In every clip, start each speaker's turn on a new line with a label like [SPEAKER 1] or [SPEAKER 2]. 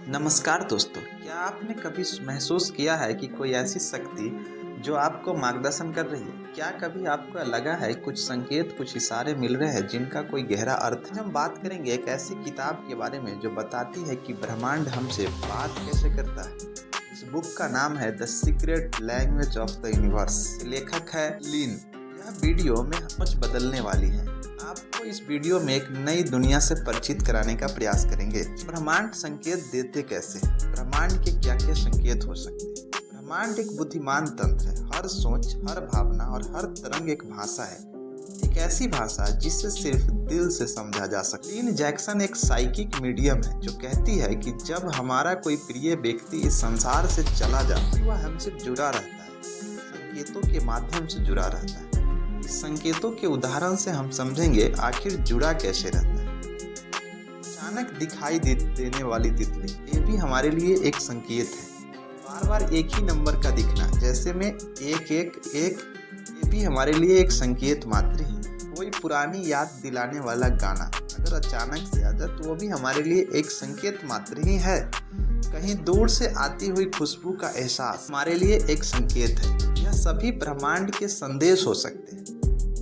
[SPEAKER 1] नमस्कार दोस्तों, क्या आपने कभी महसूस किया है कि कोई ऐसी शक्ति जो आपको मार्गदर्शन कर रही है? क्या कभी आपको लगा है कुछ संकेत, कुछ इशारे मिल रहे हैं जिनका कोई गहरा अर्थ है? हम बात करेंगे एक ऐसी किताब के बारे में जो बताती है कि ब्रह्मांड हमसे बात कैसे करता है। इस बुक का नाम है the secret language of the universe. लेखक है लिन। यह वीडियो में कुछ बदलने वाली है। आपको इस वीडियो में एक नई दुनिया से परिचित कराने का प्रयास करेंगे। ब्रह्मांड संकेत देते कैसे? ब्रह्मांड के क्या क्या संकेत हो सकते हैं? ब्रह्मांड एक बुद्धिमान तंत्र है। हर सोच, हर भावना और हर तरंग एक भाषा है। एक ऐसी भाषा जिसे सिर्फ दिल से समझा जा सकती है। लिन जैक्सन एक साइकिक मीडियम है जो कहती है कि जब हमारा कोई प्रिय व्यक्ति इस संसार से चला जाता है, वह हमसे जुड़ा रहता है, संकेतों के माध्यम से जुड़ा रहता है। इस संकेतों के उदाहरण से हम समझेंगे आखिर जुड़ा कैसे रहता है। अचानक दिखाई देने वाली तितली, ये भी हमारे लिए एक संकेत है। बार बार एक ही नंबर का दिखना, जैसे में 111, ये भी हमारे लिए एक संकेत मात्र ही। कोई पुरानी याद दिलाने वाला गाना अगर अचानक से आ जाए तो वो भी हमारे लिए एक संकेत मात्र ही है। कहीं दूर से आती हुई खुशबू का एहसास हमारे लिए एक संकेत है। यह सभी ब्रह्मांड के संदेश हो सकते हैं।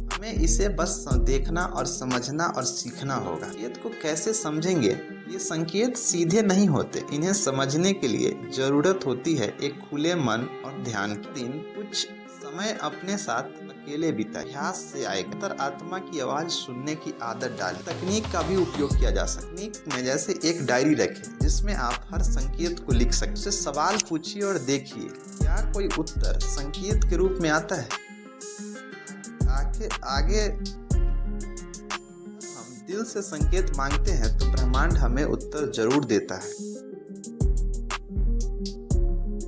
[SPEAKER 1] हमें इसे बस देखना और समझना और सीखना होगा। संकेत को कैसे समझेंगे? ये संकेत सीधे नहीं होते। इन्हें समझने के लिए जरूरत होती है एक खुले मन और ध्यान की। दिन कुछ समय अपने साथ अकेले बिताएं। अभ्यास से आएगा। अंतरात्मा की आवाज सुनने की आदत डालें। तकनीक का भी उपयोग किया जा सकता है। तकनीक में जैसे एक डायरी रखें जिसमें आप हर संकेत को लिख सकते हैं। सवाल पूछिए और देखिए क्या कोई उत्तर संकेत के रूप में आता है। आगे हम दिल से संकेत मांगते हैं तो ब्रह्मांड हमें उत्तर जरूर देता है।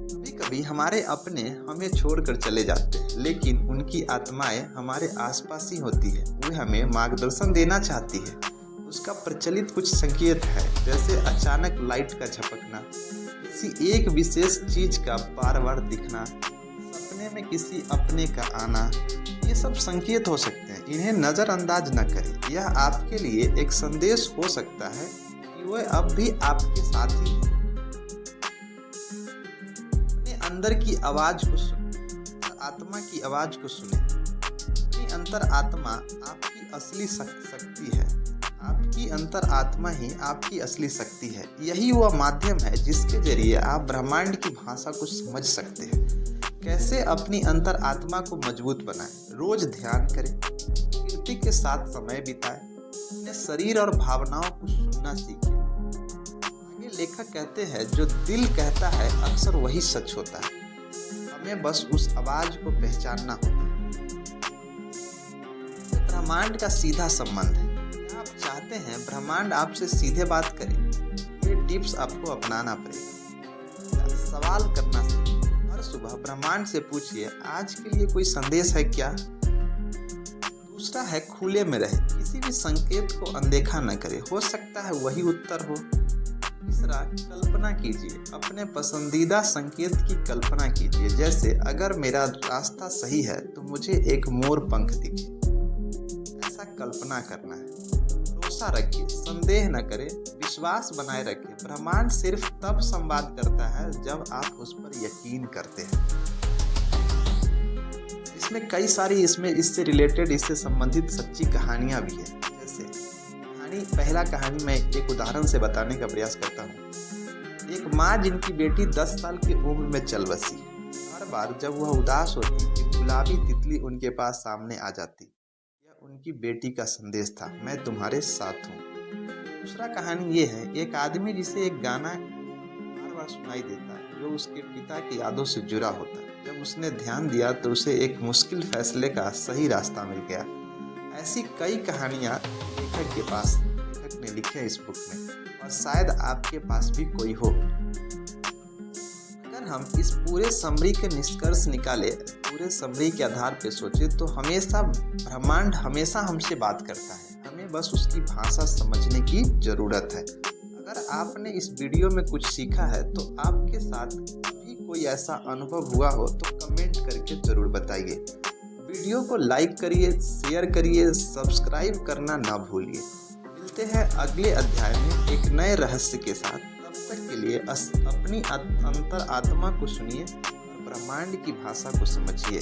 [SPEAKER 1] कभी कभी हमारे अपने हमें छोड़कर चले जाते हैं, लेकिन उनकी आत्माएं हमारे आसपास ही होती है। वे हमें मार्गदर्शन देना चाहती है। उसका प्रचलित कुछ संकेत है, जैसे अचानक लाइट का झपकना, किसी एक विशेष चीज का बार बार दिखना, सपने में किसी अपने का आना। ये सब संकेत हो सकते हैं। इन्हें नजरअंदाज न करें। यह आपके लिए एक संदेश हो सकता है कि वह अब भी आपके साथ ही है। अपने अंदर की आवाज को सुने, आत्मा की आवाज को सुने। अपनी अंतर आत्मा आपकी असली शक्ति है। आपकी अंतर आत्मा ही आपकी असली शक्ति है। यही वह माध्यम है जिसके जरिए आप ब्रह्मांड की भाषा को समझ सकते हैं। कैसे अपनी अंतर आत्मा को मजबूत बनाएं? रोज ध्यान करें, प्रकृति के साथ समय बिताएं, अपने शरीर और भावनाओं को सुनना सीखें। आगे लेखक कहते हैं जो दिल कहता है अक्सर वही सच होता है। हमें बस उस आवाज को पहचानना होता है। ब्रह्मांड का सीधा संबंध है। क्या आप चाहते हैं ब्रह्मांड आपसे सीधे बात करे? ये टिप्स आपको अपनाना पड़ेगा। सवाल करना सीखें। सुबह ब्रह्मांड से पूछिए आज के लिए कोई संदेश है क्या। दूसरा है खुले में रहे। किसी भी संकेत को अनदेखा न करें, हो सकता है वही उत्तर हो। तीसरा कल्पना कीजिए। अपने पसंदीदा संकेत की कल्पना कीजिए, जैसे अगर मेरा रास्ता सही है तो मुझे एक मोर पंख दिखे। ऐसा कल्पना करना है। भरोसा रखिए, संदेह न करें, विश्वास बनाए रखें। ब्रह्मांड सिर्फ तब संवाद करता है जब आप उस पर यकीन करते हैं। इसमें कई सारी इससे रिलेटेड, इससे संबंधित सच्ची कहानियां भी है। जैसे पहला कहानी मैं एक उदाहरण से बताने का प्रयास करता हूँ। एक माँ जिनकी बेटी 10 साल की उम्र में चल बसी। हर बार जब वह उदास होती, एक गुलाबी तितली उनके पास सामने आ जाती। उनकी बेटी का संदेश था, मैं तुम्हारे साथ हूँ। दूसरा कहानी ये है, एक आदमी जिसे एक गाना बार बार सुनाई देता है जो उसके पिता की यादों से जुड़ा होता है। जब उसने ध्यान दिया तो उसे एक मुश्किल फैसले का सही रास्ता मिल गया। ऐसी कई कहानियाँ लेखक ने लिखी है इस बुक में, और शायद आपके पास भी कोई हो। अगर हम इस पूरे समरी के निष्कर्ष निकाले, पूरे समरी के आधार पे सोचे तो ब्रह्मांड हमेशा हमसे बात करता है। हमें बस उसकी भाषा समझने की जरूरत है। अगर आपने इस वीडियो में कुछ सीखा है तो आपके साथ भी कोई ऐसा अनुभव हुआ हो तो कमेंट करके जरूर बताइए। वीडियो को लाइक करिए, शेयर करिए, सब्सक्राइब करना ना भूलिए। मिलते हैं अगले अध्याय में एक नए रहस्य के साथ। तब तक के लिए अपनी अंतर आत्मा को सुनिए और ब्रह्मांड की भाषा को समझिए।